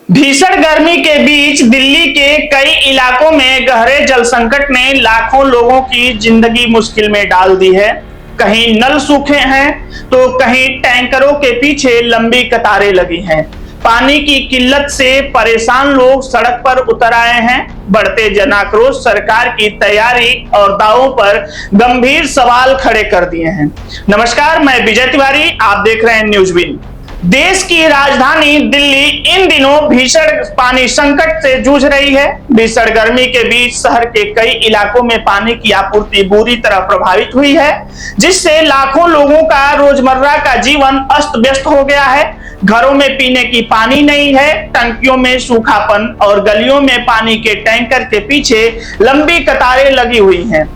भीषण गर्मी के बीच दिल्ली के कई इलाकों में गहरे जल संकट ने लाखों लोगों की जिंदगी मुश्किल में डाल दी है। कहीं नल सूखे हैं तो कहीं टैंकरों के पीछे लंबी कतारें लगी हैं। पानी की किल्लत से परेशान लोग सड़क पर उतर आए हैं। बढ़ते जनाक्रोश सरकार की तैयारी और दावों पर गंभीर सवाल खड़े कर दिए हैं। नमस्कार, मैं विजय तिवारी, आप देख रहे हैं न्यूज़विन। देश की राजधानी दिल्ली इन दिनों भीषण पानी संकट से जूझ रही है। भीषण गर्मी के बीच शहर के कई इलाकों में पानी की आपूर्ति बुरी तरह प्रभावित हुई है, जिससे लाखों लोगों का रोजमर्रा का जीवन अस्त व्यस्त हो गया है। घरों में पीने की पानी नहीं है, टंकियों में सूखापन और गलियों में पानी के टैंकर के पीछे लंबी कतारें लगी हुई हैं।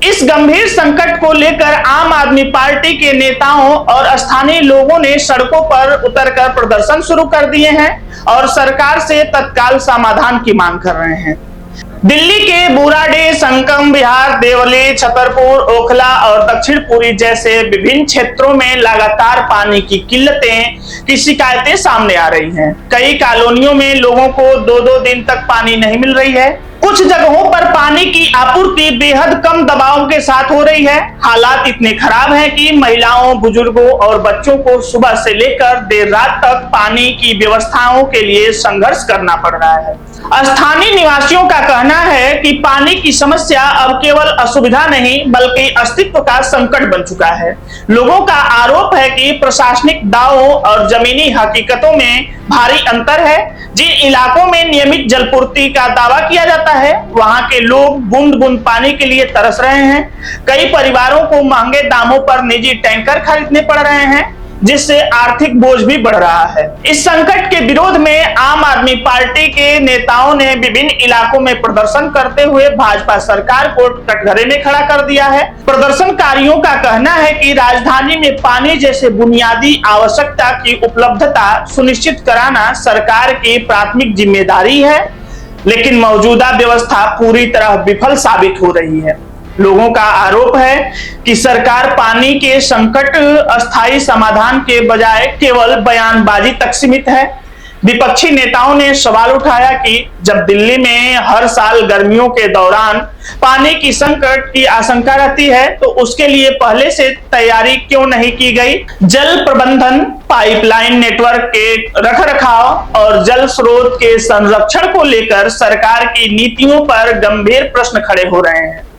इस गंभीर संकट को लेकर आम आदमी पार्टी के नेताओं और स्थानीय लोगों ने सड़कों पर उतरकर प्रदर्शन शुरू कर दिए हैं और सरकार से तत्काल समाधान की मांग कर रहे हैं। दिल्ली के बुराडे, संगम विहार, देवली, छतरपुर, ओखला और दक्षिणपुरी जैसे विभिन्न क्षेत्रों में लगातार पानी की किल्लतें की शिकायतें सामने आ रही हैं। कई कॉलोनियों में लोगों को 2-2 दिन तक पानी नहीं मिल रही है। कुछ जगहों पर पानी की आपूर्ति बेहद कम दबाव के साथ हो रही है। हालात इतने खराब हैं कि महिलाओं, बुजुर्गों और बच्चों को सुबह से लेकर देर रात तक पानी की व्यवस्थाओं के लिए संघर्ष करना पड़ रहा है। स्थानीय निवासियों का कहना है कि पानी की समस्या अब केवल असुविधा नहीं बल्कि अस्तित्व का संकट बन चुका है। लोगों का आरोप है कि प्रशासनिक दावों और जमीनी हकीकतों में भारी अंतर है। जिन इलाकों में नियमित जलपूर्ति का दावा किया जाता है, वहां के लोग बूंद बूंद पानी के लिए तरस रहे हैं। कई परिवारों को महंगे दामों पर निजी टैंकर खरीदने पड़ रहे हैं, जिससे आर्थिक बोझ भी बढ़ रहा है। इस संकट के विरोध में आम आदमी पार्टी के नेताओं ने विभिन्न इलाकों में प्रदर्शन करते हुए भाजपा सरकार को कटघरे में खड़ा कर दिया है। प्रदर्शनकारियों का कहना है कि राजधानी में पानी जैसे बुनियादी आवश्यकता की उपलब्धता सुनिश्चित कराना सरकार की प्राथमिक जिम्मेदारी है, लेकिन मौजूदा व्यवस्था पूरी तरह विफल साबित हो रही है। लोगों का आरोप है कि सरकार पानी के संकट अस्थायी समाधान के बजाय केवल बयानबाजी तक सीमित है। विपक्षी नेताओं ने सवाल उठाया कि जब दिल्ली में हर साल गर्मियों के दौरान पानी की संकट की आशंका रहती है, तो उसके लिए पहले से तैयारी क्यों नहीं की गई। जल प्रबंधन, पाइपलाइन नेटवर्क के रखरखाव और जल स्रोत के संरक्षण को लेकर सरकार की नीतियों पर गंभीर प्रश्न खड़े हो रहे हैं।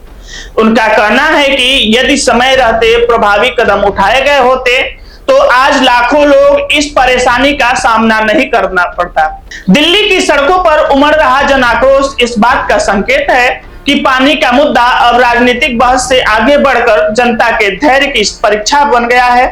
उनका कहना है कि यदि समय रहते प्रभावी कदम उठाए गए होते तो आज लाखों लोग इस परेशानी का सामना नहीं करना पड़ता। दिल्ली की सड़कों पर उमड़ रहा जनाक्रोश इस बात का संकेत है कि पानी का मुद्दा अब राजनीतिक बहस से आगे बढ़कर जनता के धैर्य की परीक्षा बन गया है।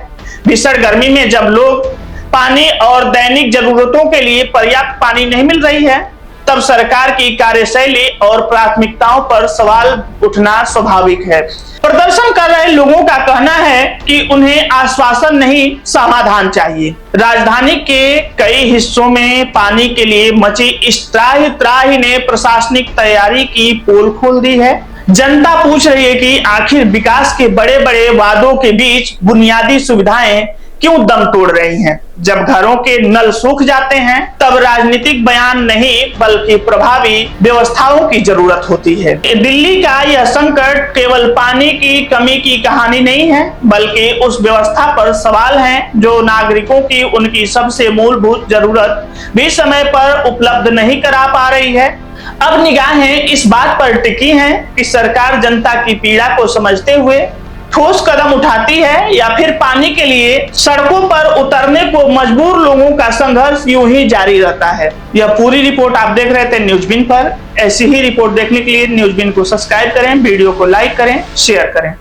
भीषण गर्मी में जब लोग पानी और दैनिक जरूरतों के लिए पर्याप्त पानी नहीं मिल रही है, तब सरकार की कार्यशैली और प्राथमिकताओं पर सवाल उठना स्वाभाविक है। प्रदर्शन कर रहे लोगों का कहना है कि उन्हें आश्वासन नहीं, समाधान चाहिए। राजधानी के कई हिस्सों में पानी के लिए मची इस त्राही ने प्रशासनिक तैयारी की पोल खोल दी है। जनता पूछ रही है कि आखिर विकास के बड़े बड़े वादों के बीच बुनियादी सुविधाएं क्यों दम तोड़ रही हैं। जब घरों के नल सूख जाते हैं, तब राजनीतिक बयान नहीं बल्कि प्रभावी व्यवस्थाओं की जरूरत होती है। दिल्ली का यह संकट केवल पानी की कमी की कहानी नहीं है, बल्कि उस व्यवस्था पर सवाल हैं जो नागरिकों की उनकी सबसे मूलभूत जरूरत भी समय पर उपलब्ध नहीं करा पा रही है। अब निगाहें इस बात पर टिकी हैं कि सरकार जनता की पीड़ा को समझते हुए ठोस कदम उठाती है या फिर पानी के लिए सड़कों पर उतरने को मजबूर लोगों का संघर्ष यूं ही जारी रहता है। यह पूरी रिपोर्ट आप देख रहे थे न्यूज़विन पर। ऐसी ही रिपोर्ट देखने के लिए न्यूज़विन को सब्सक्राइब करें, वीडियो को लाइक करें, शेयर करें।